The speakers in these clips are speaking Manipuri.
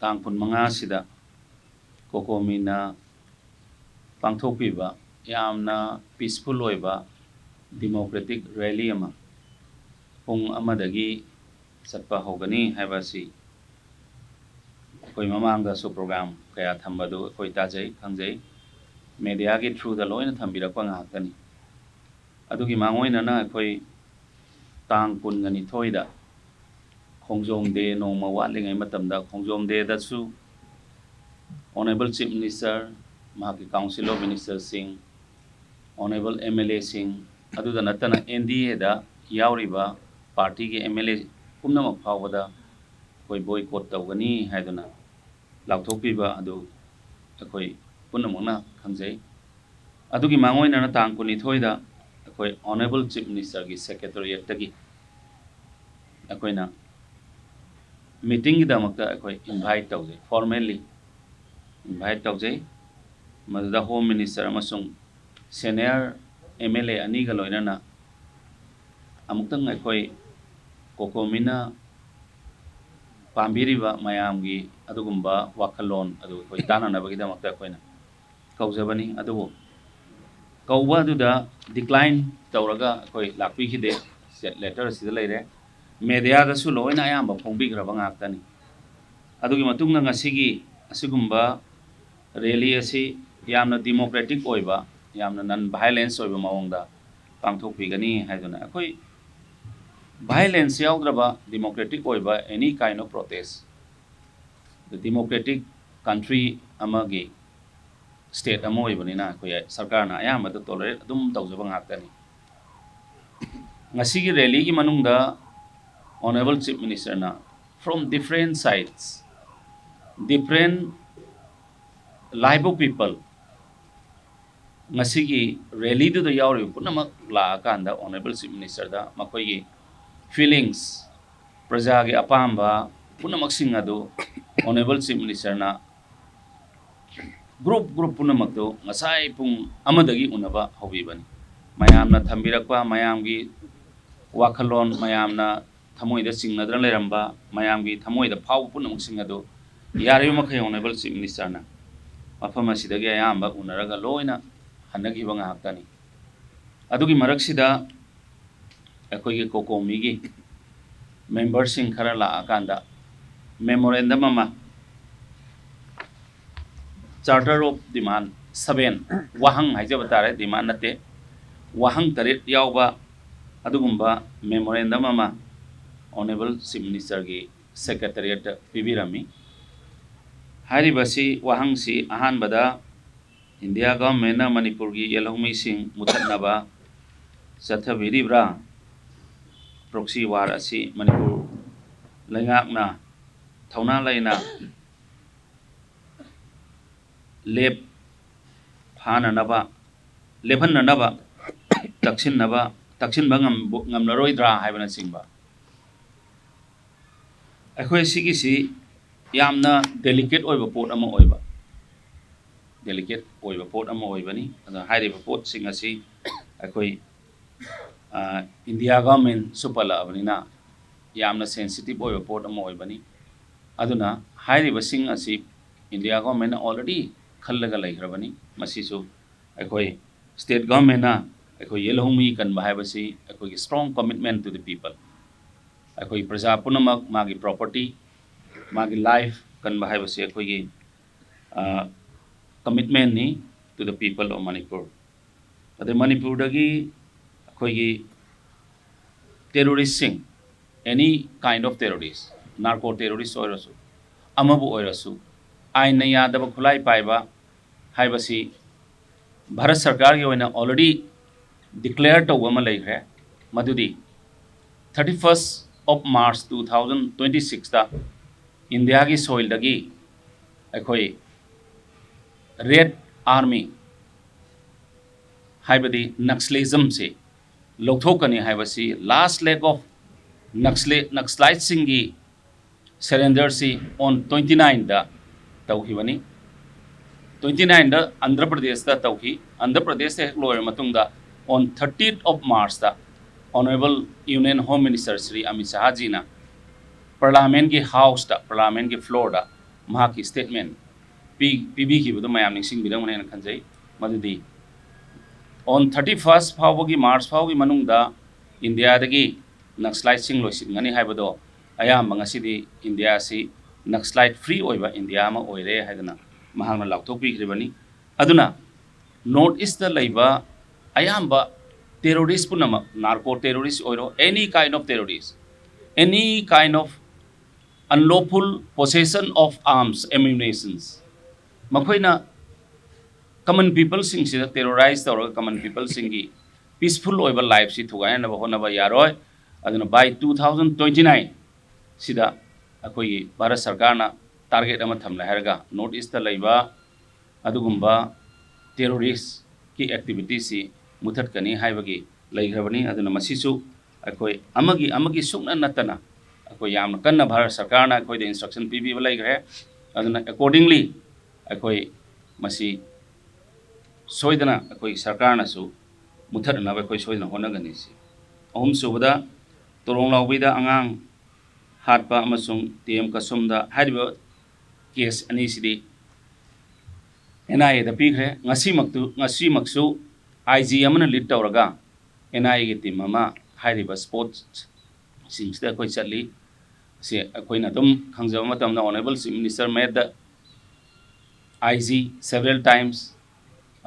ꯇꯥꯡ 15ꯁꯤꯗ ꯀꯣꯀꯣꯃꯤꯅ ꯄꯥꯡꯊꯣꯛꯄꯤꯕ ꯌꯥꯝꯅ ꯄꯤꯁꯐꯨꯜ ꯑꯣꯏꯕ ꯗꯦꯃꯣꯀ꯭ꯔꯦꯇꯤꯛ ꯔꯦꯂꯤ ꯑꯃ ꯄꯨꯡ 1ꯗꯒꯤ ꯆꯠꯄ ꯍꯧꯒꯅꯤ ꯍꯥꯏꯕ ꯑꯁꯤ ꯑꯩꯈꯣꯏ ꯃꯃꯥꯡꯗꯁꯨ ꯄ꯭ꯔꯣꯒ꯭ꯔꯥꯝ ꯀꯌꯥ ꯊꯝꯕꯗꯨ ꯑꯩꯈꯣꯏ ꯇꯥꯖꯩ ꯈꯪꯖꯩ ꯃꯦꯗꯤꯌꯥꯒꯤ ꯊ꯭ꯔꯨꯗ ꯂꯣꯏꯅ ꯊꯝꯕꯤꯔꯛꯄ ꯉꯥꯛꯇꯅꯤ ꯑꯗꯨꯒꯤ ꯃꯥꯡꯑꯣꯏꯅꯅ ꯑꯩꯈꯣꯏ ꯇꯥꯡ 22ꯗ ꯈꯣꯡꯖꯣꯝ ꯗꯦ ꯅꯣꯡꯃ ꯋꯥꯠꯂꯤꯉꯩ ꯃꯇꯝꯗ ꯈꯣꯡꯖꯣꯝ ꯗꯦꯗꯁꯨ ꯑꯣꯅꯔꯦꯕꯜ ꯆꯤꯐ ꯃꯤꯅꯤꯁꯇꯔ ꯃꯍꯥꯛꯀꯤ ꯀꯥꯎꯟꯁꯤꯜ ꯑꯣꯐ ꯃꯤꯅꯤꯁꯇꯔꯁꯤꯡ ꯑꯣꯅꯔꯦꯕꯜ MLAꯁꯤꯡ ꯑꯗꯨꯗ ꯅꯠꯇꯅ NDAꯗ ꯌꯥꯎꯔꯤꯕ ꯄꯥꯔꯇꯤꯒꯤ MLA ꯄꯨꯝꯅꯃꯛ ꯐꯥꯎꯕꯗ ꯑꯩꯈꯣꯏ ꯕꯣꯏꯀꯣꯠ ꯇꯧꯒꯅꯤ ꯍꯥꯏꯗꯨꯅ ꯂꯥꯎꯊꯣꯛꯄꯤꯕ ꯑꯗꯨ ꯑꯩꯈꯣꯏ ꯄꯨꯝꯅꯃꯛꯅ ꯈꯪꯖꯩ ꯑꯗꯨꯒꯤ ꯃꯥꯡꯑꯣꯏꯅꯅ ꯇꯥꯡ 22ꯗ ꯑꯩꯈꯣꯏ ꯑꯣꯅꯔꯦꯕꯜ ꯆꯤꯐ ꯃꯤꯅꯤꯁꯇꯔꯒꯤ ꯁꯦꯀ꯭ꯔꯦꯇꯔꯤꯌꯦꯠꯇꯒꯤ ꯑꯩꯈꯣꯏꯅ ꯃꯤꯇꯤꯡꯒꯤꯗꯃꯛꯇ ꯑꯩꯈꯣꯏ ꯏꯟꯚꯥꯏꯠ ꯇꯧꯖꯩ ꯐꯣꯔꯃꯦꯜꯂꯤ ꯏꯟꯚꯥꯏꯠ ꯇꯧꯖꯩ ꯃꯗꯨꯗ ꯍꯣꯝ ꯃꯤꯅꯤꯁꯇꯔ ꯑꯃꯁꯨꯡ ꯁꯦꯅꯤꯌꯔ MLA ꯑꯅꯤꯒ ꯂꯣꯏꯅꯅ ꯑꯃꯨꯛꯇꯪ ꯑꯩꯈꯣꯏ ꯀꯣꯀꯣꯃꯤꯅ ꯄꯥꯝꯕꯤꯔꯤꯕ ꯃꯌꯥꯝꯒꯤ ꯑꯗꯨꯒꯨꯝꯕ ꯋꯥꯈꯜꯂꯣꯟ ꯑꯗꯨ ꯑꯩꯈꯣꯏ ꯇꯥꯟꯅꯅꯕꯒꯤꯗꯃꯛꯇ ꯑꯩꯈꯣꯏꯅ ꯀꯧꯖꯕꯅꯤ ꯑꯗꯨꯕꯨ ꯀꯧꯕ ꯑꯗꯨꯗ ꯗꯤꯀ꯭ꯂꯥꯏꯟ ꯇꯧꯔꯒ ꯑꯩꯈꯣꯏ ꯂꯥꯛꯄꯤꯈꯤꯗꯦ ꯂꯦꯇꯔ ꯑꯁꯤꯗ ꯂꯩꯔꯦ ꯃꯦꯗꯤꯌꯥꯗꯁꯨ ꯂꯣꯏꯅ ꯑꯌꯥꯝꯕ ꯐꯣꯡꯕꯤꯈ꯭ꯔꯕ ꯉꯥꯛꯇꯅꯤ ꯑꯗꯨꯒꯤ ꯃꯇꯨꯡꯗ ꯉꯁꯤꯒꯤ ꯑꯁꯤꯒꯨꯝꯕ ꯔꯦꯂꯤ ꯑꯁꯤ ꯌꯥꯝꯅ ꯗꯦꯃꯣꯀ꯭ꯔꯦꯇꯤꯛ ꯑꯣꯏꯕ ꯌꯥꯝꯅ ꯅꯟ ꯚꯥꯏꯂꯦꯟꯁ ꯑꯣꯏꯕ ꯃꯑꯣꯡꯗ ꯄꯥꯡꯊꯣꯛꯄꯤꯒꯅꯤ ꯍꯥꯏꯗꯨꯅ ꯑꯩꯈꯣꯏ ꯚꯥꯏꯂꯦꯟꯁ ꯌꯥꯎꯗ꯭ꯔꯕ ꯗꯦꯃꯣꯀ꯭ꯔꯦꯇꯤꯛ ꯑꯣꯏꯕ any kind of protest democratic country ꯑꯃꯒꯤ ꯁ꯭ꯇꯦꯠ ꯑꯃ ꯑꯣꯏꯕꯅꯤꯅ ꯑꯩꯈꯣꯏ ꯁꯔꯀꯥꯔꯅ ꯑꯌꯥꯝꯕꯗ ꯇꯣꯂꯔꯦꯠ ꯑꯗꯨꯝ ꯇꯧꯖꯕ ꯉꯥꯛꯇꯅꯤ ꯉꯁꯤꯒꯤ ꯔꯦꯂꯤꯒꯤ ꯃꯅꯨꯡꯗ ꯑꯣꯅꯔꯦꯕꯜ ꯆꯤꯐ ꯃꯤꯅꯤꯁꯇꯔꯅ from different sides, different live people. Ngasigi rally du yauri punamak la kanda honorable chief minister da makoigi feelings praja gi apamba punamak sing adu honorable chief minister na group punamak do ngasai pung amadagi unaba hobibani mayamna thambirakpa mayamgi wakhalon mayamna thamoida singnadra leramba mayamgi thamoida phau punamuk singadu yari makhai honorable chief minister na mafam asidagi ayamba unaraga loina hanagiba ngaktani adugi maraksida akoigi kokomi gi member sing khara la akanda memorandum ama charter of demand 7 wahang haijaba tare demand nate wahang taret yawba adugumba memorandum ama honorable chief minister gi secretariat pibirami haribasi wahang si ahan bada India government na Manipur gi yelhongmi sing muthatnaba chathabiribra proxy war asi Manipur laingakna thauna laina lep phananaba lephananaba taksinba ngamlaroidra haibana singba akhoi sigi si yamna delicate oiba pot ama oiba delicate oiba pot ama oibani ada hairiba pot sing asi akhoi India government supala abanina yamna sensitive oiba pot ama oibani aduna hairiba sing asi India government already khallaga laikhrabani masisu akhoi state government na akhoi yelhongmi kan bahaibasi akhoi strong commitment to the people akhoi praja punamak magi property magi life kan bahaibasi akhoi commitment ni to the people of Manipur ade Manipur dagi akhoi terrorist sing any kind of terrorist narco terrorist oirasu amabu oirasu aina yadaba khulai paiba haibasi Bharat Sarkar gi oina already declared to wama laikhre madudi 31st of March 2026 da India gi soil dagi akhoi Red Army haibadi Naxalism se lokthokani haibasi last leg of Naxalite singi surrender si on 29 da tawhibani 29 da Andhra Pradesh da tawhi Andhra Pradesh se loyer matungda on 30th of March da Honorable Union Home Minister Sri Amit Shah ji na Parliament ki house da Parliament ki floor da ꯃꯍꯥꯛꯀꯤ ꯁ꯭ꯇꯦꯠꯃꯦꯟ ꯄꯤꯕꯤꯈꯤꯕꯗꯣ ꯃꯌꯥꯝ ꯅꯤꯡꯁꯤꯡꯕꯤꯔꯝꯒꯅꯤ ꯈꯟꯖꯩ ꯃꯗꯨꯗꯤ on 31st ꯐꯥꯎꯕꯒꯤ ꯃꯥꯔꯆ ꯐꯥꯎꯕꯒꯤ ꯃꯅꯨꯡꯗ ꯏꯟꯗꯤꯌꯥꯗꯒꯤ ꯅꯛꯁꯂꯥꯏꯠꯁꯤꯡ ꯂꯣꯏꯁꯤꯟꯒꯅꯤ ꯍꯥꯏꯕꯗꯣ ꯑꯌꯥꯝꯕ ꯉꯁꯤꯗꯤ ꯏꯟꯗꯤꯌꯥꯁꯤ ꯅꯛꯁꯂꯥꯏꯠ ꯐ꯭ꯔꯤ ꯑꯣꯏꯕ ꯏꯟꯗꯤꯌꯥ ꯑꯃ ꯑꯣꯏꯔꯦ ꯍꯥꯏꯗꯅ ꯃꯍꯥꯛꯅ ꯂꯥꯎꯊꯣꯛꯄꯤꯈ꯭ꯔꯤꯕꯅꯤ ꯑꯗꯨꯅ ꯅꯣꯔꯠ ꯏꯁꯇ ꯂꯩꯕ ꯑꯌꯥꯝꯕ ꯇꯦꯔꯣꯔꯤꯁ ꯄꯨꯝꯅꯃꯛ ꯅꯥꯔꯀꯣ ꯇꯦꯔꯣꯔꯤꯁ ꯑꯣꯏꯔꯣ any kind of terrorism any kind of unlawful possession of arms ammunitions makoina common people singsida terrorize tawraga common people singi peaceful oiba life si thugaina ba honaba yaroi aduna by 2029 sida akoi bharat sarkar na target ama thamla haraga north east ta laiba adugumba terrorist ki activity si muthat kani haibagi laigrabani aduna masisu akoi amagi sukna natana akoi yamna kanna bharat sarkar na akoi de instruction pibi laigre aduna accordingly akoi masi soidana akoi sarkar na su muthat na akoi soidana honagani si ahum subada torong lawbida angang hatpa amasung tm kasumda hariba case ani sidi NIA da pigre ngasi maksu IG amana lead tawraga NIA gi team ama hariba sports singsta akoi chatli se akoi na dum khangjaw matamna honorable chief minister made the IG several times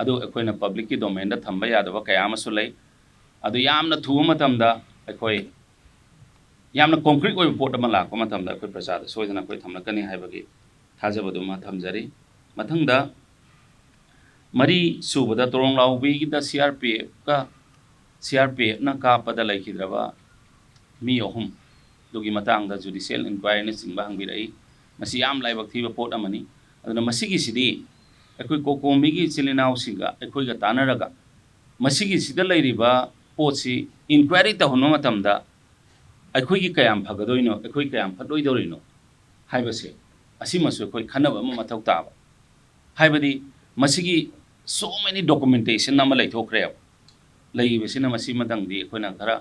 adu akoi na public ki domain da thamba yadaba kaya amasu lay adu yamna thuwa matamda akoi yamna concrete oi report ama lakpa matamda akoi prasad soidana akoi thamlakani haibagi thajabadu ma thamjari mathangda mari subada torong laubi gi da CRPF na kapada laikhidraba mi ohum dugi matang da judicial inquiry na singba hangbirai masi yam laibak thiba pot amani aduna masigi sidi akoi kokomi gi chilinau singa akoi ga tanaraga masigi sida lairiba potsi inquiry ta hunma matamda akoi gi kayam phagadoino akoi kayam phatoi dorino haibase asimasu akoi khanaba ma mathau taba haibadi masigi so many documentation nama laithokre laibesina masi madangdi akoina khara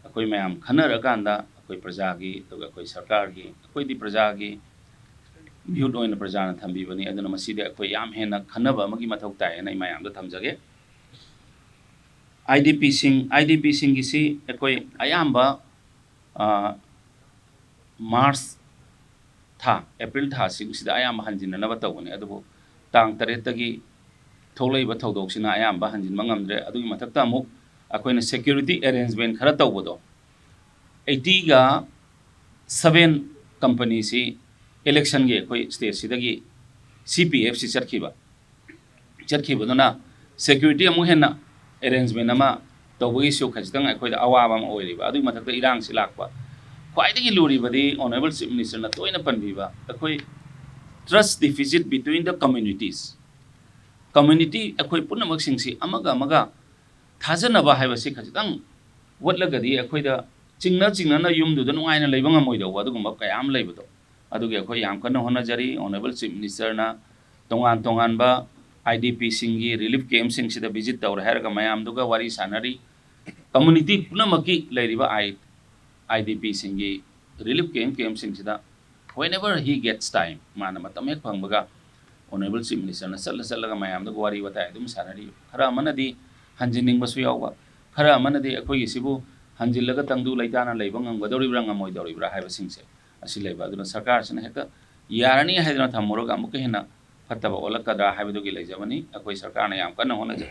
akoi mayam khanara kanda akoi praja gi to akoi sarkar gi akoi di praja gi youth oina praja na thambi bani aduna masi de akoi yam hena khanaba amagi mathau tai na mayam da thamjage IDP sing gi si akoi ayamba March tha April tha sing sida ayamba hanjina na batawani adubo tang 8 tagi tholaiba thodok-sina ayamba hanjinba ngamdre adugi mathakta amuk akoina security arrangement khara tawbodo 80 ga 7 company si election ge koi state sidagi CPF si charkhiba dona security amu hena arrangement ama tawbagi su khajitang akoida awaba am oiriba adugi mathakta irang si lakpa khwaidagi luribadi honorable chief minister na toina panbiba akoi trust deficit between the community akoi punamak singsi amaga thajanaba haibasi khajitang watlagadi akoida chingna na yumdu da nuaina leiba ngamoido adugumba kayam leibudo adugi akoi yam kana honajari honorable chief minister na tongan ba IDP singi relief camp sing sida visit tawra herga mayam duga wari sanari community punamaki leiriba IDP singi relief camp sing sida whenever he gets time mana matamek phangbaga honorable chief minister na salla mayam da wari watai dum sanari khara manadi hanjining basu yawa khara manadi akoi sibu hanjilaga tangdu laitana leibang ngadoribra ngamoidoribra haiba singse asi leiba aduna sarkar sina heka yarani haidna thamuroga amuke hena fataba olakadra haibadugi leijabani akoi sarkar na yam kana honaja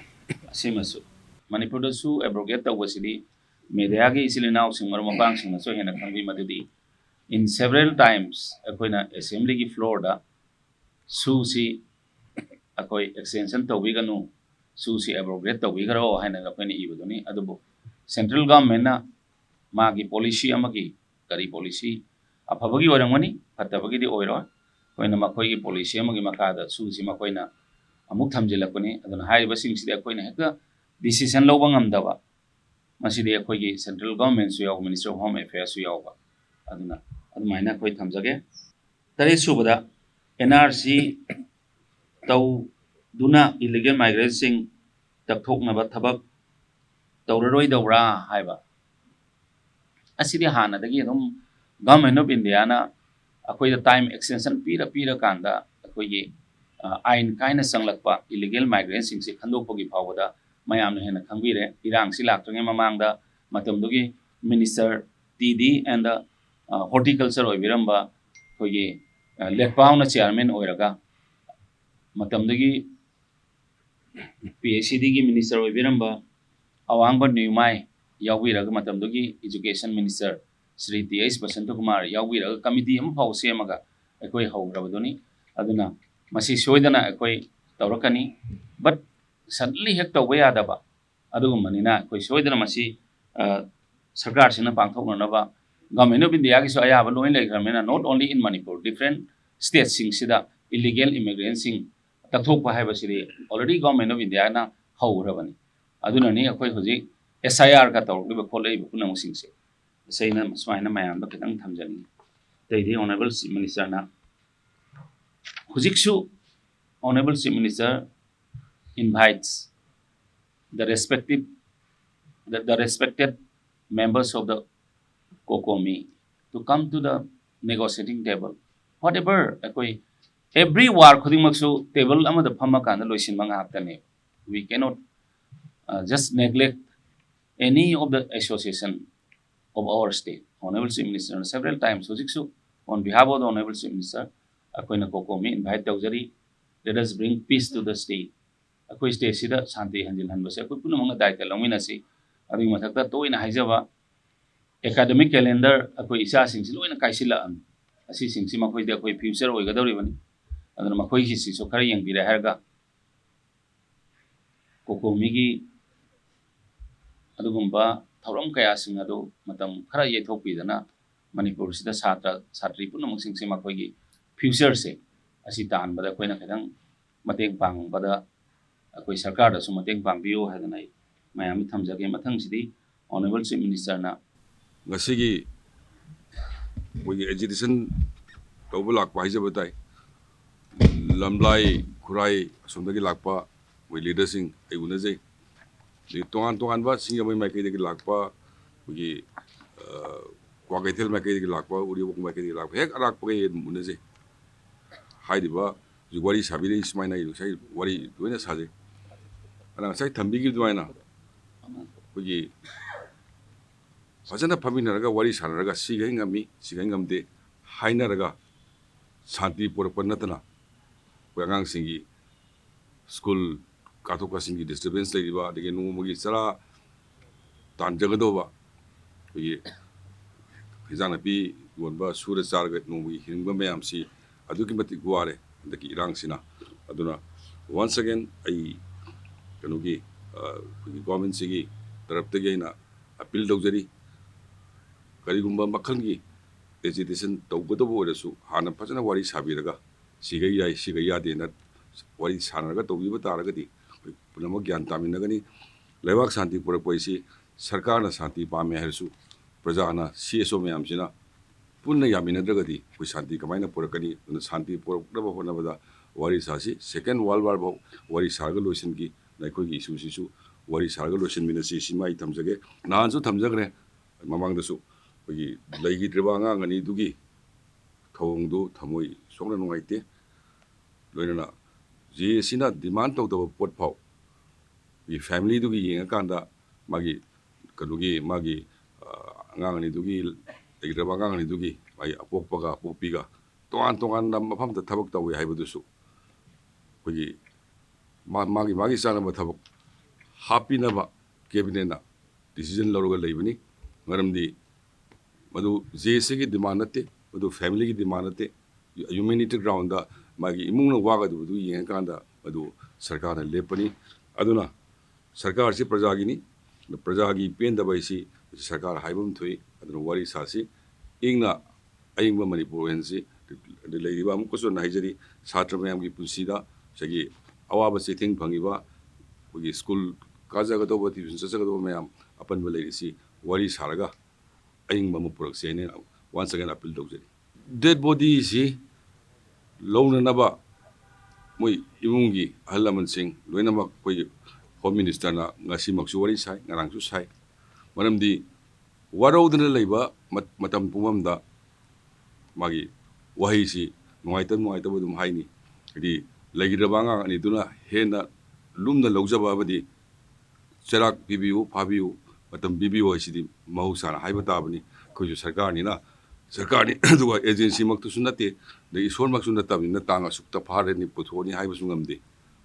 asimasu manipur da su abrogate tawasidi media gi isilinau singmar mabang singna so hena khangbi madudi in several times akoina assembly gi floor da su si akoi extension tawbiganu su si abrogate tawbigaro haina akoina ibuduni adubu central government na magi policy amagi kari policy afabagi orangani fatabagi di oiro koina makoi gi policy amagi makada su si makoina amuk thamjilakuni aduna haiba singsi akoina heka decision lobang amdaba masidi akoi gi central government su yaw minister of home affairs su yaw aduna adumaina koi thamjage tare subada NRC taw duna illegal migrants sing takthoknaba thabak tawraroi dawra haiba asidi hanadagi adum government of India na ꯑꯩꯈꯣꯏꯗ ꯇꯥꯏꯝ ꯑꯦꯛꯁꯇꯦꯟꯁꯟ ꯄꯤꯔ ꯀꯥꯟꯗ ꯑꯩꯈꯣꯏꯒꯤ ꯑꯥꯏꯟ ꯀꯥꯏꯅ ꯆꯪꯂꯛꯄ ꯏꯂꯤꯒꯦꯜ ꯃꯥꯏꯒ꯭ꯔꯦꯟꯁꯤꯡꯁꯦ ꯈꯟꯗꯣꯛꯄꯒꯤ ꯐꯥꯎꯕꯗ ꯃꯌꯥꯝꯅ ꯍꯦꯟꯅ ꯈꯪꯕꯤꯔꯦ ꯏꯔꯥꯡꯁꯤ ꯂꯥꯛꯇ꯭ꯔꯤꯉꯩ ꯃꯃꯥꯡꯗ ꯃꯇꯝꯗꯨꯒꯤ ꯃꯤꯅꯤꯁꯇꯔ ꯇꯤ.ꯗꯤ. ꯑꯦꯟ ꯍꯣꯔꯇꯤꯀꯜꯆꯔ ꯑꯣꯏꯕꯤꯔꯝꯕ ꯑꯩꯈꯣꯏꯒꯤ ꯂꯦꯠꯄꯥꯎꯅ ꯆꯤꯌꯔꯃꯦꯟ ꯑꯣꯏꯔꯒ ꯃꯇꯝꯗꯨꯒꯤ PHCDꯒꯤ ꯃꯤꯅꯤꯁꯇꯔ ꯑꯣꯏꯕꯤꯔꯝꯕ ꯑꯋꯥꯡꯕ ꯅ꯭ꯌꯨꯃꯥꯏ ꯌꯥꯎꯕꯤꯔꯒ ꯃꯇꯝꯗꯨꯒꯤ education minister Shri T.H. Basantakumar ꯌꯥꯎꯕꯤꯔꯒ ꯀꯃꯤꯇꯤ ꯑꯃ ꯐꯥꯎ ꯁꯦꯝꯃꯒ ꯑꯩꯈꯣꯏ ꯍꯧꯈ꯭ꯔꯕꯗꯨꯅꯤ ꯑꯗꯨꯅ ꯃꯁꯤ ꯁꯣꯏꯗꯅ ꯑꯩꯈꯣꯏ ꯇꯧꯔꯛꯀꯅꯤ ꯕꯠ ꯁꯗꯟꯂꯤ ꯍꯦꯛ ꯇꯧꯕ ꯌꯥꯗꯕ ꯑꯗꯨꯒꯨꯝꯕꯅꯤꯅ ꯑꯩꯈꯣꯏ ꯁꯣꯏꯗꯅ ꯃꯁꯤ ꯁꯔꯀꯥꯔꯁꯤꯅ ꯄꯥꯡꯊꯣꯛꯅꯅꯕ ꯒꯚꯔꯟꯃꯦꯟꯠ ꯑꯣꯐ ꯏꯟꯗꯤꯌꯥꯒꯤꯁꯨ ꯑꯌꯥꯕ ꯂꯣꯏꯅ ꯂꯩꯈ꯭ꯔꯕꯅꯤꯅ ꯅꯣꯠ ꯑꯣꯟꯂꯤ ꯏꯟ ꯃꯅꯤꯄꯨꯔ ꯗꯤꯐꯔꯦꯟꯠ ꯁ꯭ꯇꯦꯠꯁꯤꯡꯁꯤꯗ ꯏꯂꯤꯒꯦꯜ ꯏꯃꯤꯒ꯭ꯔꯦꯟꯠꯁꯤꯡ ꯇꯛꯊꯣꯛꯄ ꯍꯥꯏꯕꯁꯤꯗꯤ ꯑꯣꯜꯔꯦꯗꯤ ꯒꯚꯔꯟꯃꯦꯟꯠ ꯑꯣꯐ ꯏꯟꯗꯤꯌꯥꯅ ꯍꯧꯈ꯭ꯔꯕꯅꯤ ꯑꯗꯨꯅꯅꯤ ꯑꯩꯈꯣꯏ ꯍꯧꯖꯤꯛ SIRꯒ ꯇꯧꯔꯛꯂꯤꯕ ꯈꯣꯠꯂꯛꯏꯕ ꯄꯨꯝꯅꯃꯛꯁꯤꯡꯁꯦ ꯑꯩꯅ ꯁꯨꯃꯥꯏꯅ ꯃꯌꯥꯝꯗ ꯈꯤꯇꯪ ꯊꯝꯖꯅꯤꯡꯉꯤ ꯑꯇꯩꯗꯤ ꯑꯣꯅꯔꯦꯕꯜ ꯆꯤꯐ ꯃꯤꯅꯤꯁꯇꯔꯅ ꯍꯧꯖꯤꯛꯁꯨ Honorable Chief Minister invites the respected members of the COCOMI to come to the negotiating table. Whatever, every war khudingmaksu table amada phamma kanda loisinba ngaktane. We cannot just neglect any of the association of our state. Honorable Chief Minister several times hojiksu on behalf of the Honorable Chief Minister akoina COCOMI invite tawjari. Let us bring peace to the state. Akoi state sida shanti hanjilhanbase akoi punamanga daita lawminasi adui mathakta toina haijaba academic calendar akoi isa singsi loina kaisila am asi singsi makoi de akoi future oigadoribani aduna makoi gi si so khara yengbire harga COCOMI gi adugumba thauram kaya sing adu matam khara yethokpidana Manipur sida satri punamang singsi makoi gi future se asi taanbada akoina khadang mateng pangbada akoi sarkar da su mateng pangbiyo hadana mayam thamjage mathang sidi Honorable Chief Minister na ngasigi mogi agitation tawba lakpa haijaba tai lamlai khurai asomdagi lakpa moi leader sing ai unajai ni tongan ba singamai maikai dagi lakpa mogi kwagaithel maikai dagi lakpa uribok maikai dagi lakpa hek arak pagai unajai hairiba wari sabire ismaina sai wari doina saje ana sai thambigi duaina kogi fajana phaminaraga wari sanaraga sigai ngamde hainaraga shanti porpa natana koyangang singi school katoka singi disturbance leiriba dege numogi sara tanjagadoba kogi hijana pi gonba sura charga numogi hingba mayamsi aduki matik ware daki irang sina aduna once again ai kanugi government sigi taraptagi na appeal dawjari karigumba makhalgi agitation tawgadabu orasu hana phajana wari sabiraga sigai yade na wari sanaraga tawbiba taragadi punama gyan taminagani laiwak shanti porapoisi sarkar na shanti pame harsu prajana CSO mayamsina punna yaminadragadi koi shanti kamaina porakani una shanti porakdaba honabada wari sasi second world war bo wari sarga loisingi naikogi issue sisu wari sarga loisin minasi simai thamjage naansu thamjagre mamangdasu kogi laigi treba ngani dugi thongdu thamoi songna nungaite loinana je sina demand tawdaba pot phau yi family dugi yenga kanda magi kanugi magi ngani dugi legraba ngani dugi mai apokpaga apokpiga tongan na mafamta thabak tawi haibadusu kogi magi sana ma thabak hapinaba cabinet na decision loroga leibani maramdi madu JSC ki demand nate madu family ki demand nate humanity ground da magi imung na waga du yenga kanda madu sarkar na lepani aduna sarkar si prajagini prajagi penda baisi sarkar haibum thui aduna wari sasi ingna aingba manipur hensi leiriba amkuso na haijari satra mayam ki punsida sagi awaba sithing phangiba kogi school kajaga doba tuition chajaga doba mayam apan ba leirisi wari saraga aingba mu purak sene once again appeal tawjari dead body si lowna naba moi imungi halaman sing loina mak koi home minister na ngasi maksu wari sai ngarang su sai maramdi warau dana leiba matam pumam da magi ꯋꯥꯍꯩꯁꯤ ꯅꯨꯡꯉꯥꯏꯇꯕ ꯑꯗꯨꯝ ꯍꯥꯏꯅꯤ ꯍꯥꯏꯗꯤ ꯂꯩꯈꯤꯗ꯭ꯔꯕ ꯑꯉꯥꯡ ꯑꯅꯤꯗꯨꯅ ꯍꯦꯟꯅ ꯂꯨꯝꯅ ꯂꯧꯖꯕ ꯑꯃꯗꯤ ꯆꯩꯔꯥꯛ ꯄꯤꯕꯤꯌꯨ ꯐꯥꯕꯤꯌꯨ ꯃꯇꯝ ꯄꯤꯕꯤꯌꯨ ꯍꯥꯏꯁꯤꯗꯤ ꯃꯍꯧꯁꯥꯅ ꯍꯥꯏꯕ ꯇꯥꯕꯅꯤ ꯑꯩꯈꯣꯏꯁꯨ ꯁꯔꯀꯥꯔꯅꯤ ꯑꯗꯨꯒ ꯑꯦꯖꯦꯟꯁꯤꯃꯛꯇꯁꯨ ꯅꯠꯇꯦ ꯑꯗꯩ ꯏꯁꯣꯔꯃꯛꯁꯨ ꯅꯠꯇꯕꯅꯤꯅ ꯇꯥꯡ ꯑꯁꯨꯛꯇ ꯐꯥꯔꯅꯤ ꯄꯨꯊꯣꯛꯑꯅꯤ ꯍꯥꯏꯕꯁꯨ ꯉꯝꯗꯦ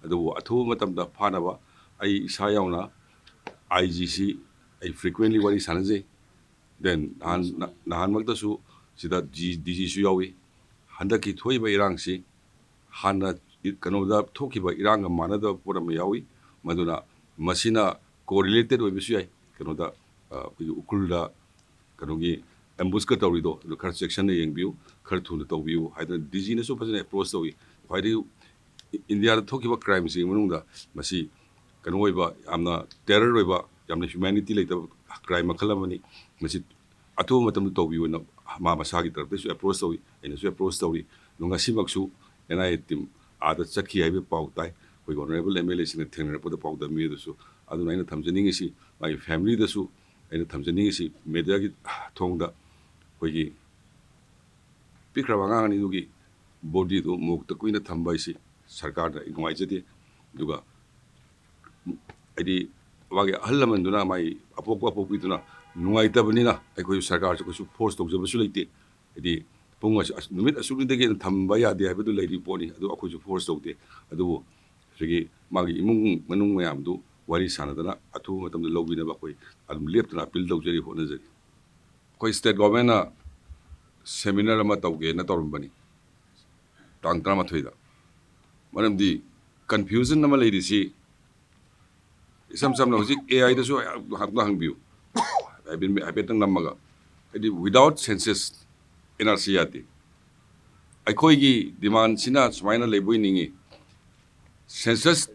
ꯑꯗꯨꯕꯨ ꯑꯊꯨꯕ ꯃꯇꯝꯗ ꯐꯥꯅꯕ ꯑꯩ ꯏꯁꯥ ꯌꯥꯎꯅ IGC ꯑꯩ frequently wari sanajay then nahanmaktasu sida DGsu yawi handaki thoiba irangsi hana kanoda thokiba iranga manada poram yawi maduna masina correlated oibisu yai kanoda ukulda kanogi ambush ka tawrido khar section na yengbiu khar thuna tawbiu haida DG na su phajana approach tawi haidi India da thokiba crime si manungda masi kano oiba amna terror oiba yamna humanity laita crime makhalamani masi atu matam tawbiu na ma masagi tarapte su approach tawi ena su approach tawi nunga simaksu NIA team ada chakhi haibe pau tai koi honorable MLA sing thengna poda pau da mi su adu naina thamjani si my family da su aina thamjani si media gi thongda koi gi pikra wanga ni dugi body do mukta kuina thambai si sarkar da ingwai jati duga adi wagi hallaman duna mai apok duna nuai tabnina ai sarkar su force tawjaba su leite adi punga numit asuli dege thamba ya de habdu leiri poni adu akhoju force tawte adu sigi magi imung manung mayam du wari sanadana athu matam da lobina ba koi adum leptana appeal tawjari hona jari koi state government na seminar ama tawge na tawrumbani tang trama thoida manam di confusion nama leiri si isam na hojik AI da su hakna hangbiu I've been namaga adi without census NRC yati aikoi gi demand sina sumaina lebui ningi census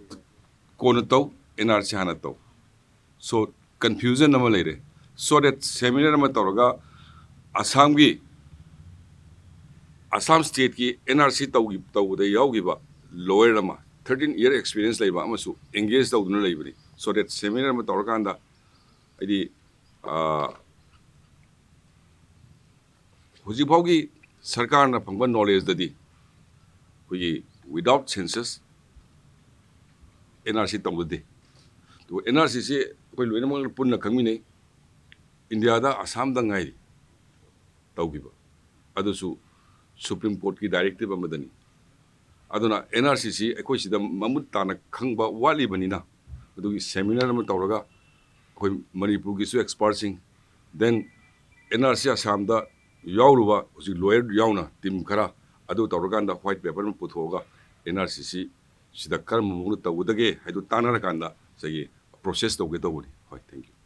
kono tau NRC hana tau so confusion nama leire so that seminar ma tawraga Assam state ki NRC tau da yaugi ba lawyer ama 13-year experience leiba amasu engage tau duna leibani so that seminar ma tawraga anda adi hujik phaugi sarkar na phangba knowledge dadi huyi without census NRC tawde to NRC se koi loina mal punna khangmine India da Assam da ngai tawgiba adusu Supreme Court ki directive amadani aduna NRC se ekoi sida mamut tana khangba wali banina adugi seminar ma tawraga koi Manipur ki su expert sing then NRC Assam da yauruba usi lawyer yauna team khara adu tawraganda white paper ma puthoga NRCC sida karma mungna tawdage haidu tanara kanda sagi process tawge tawni hoi thank you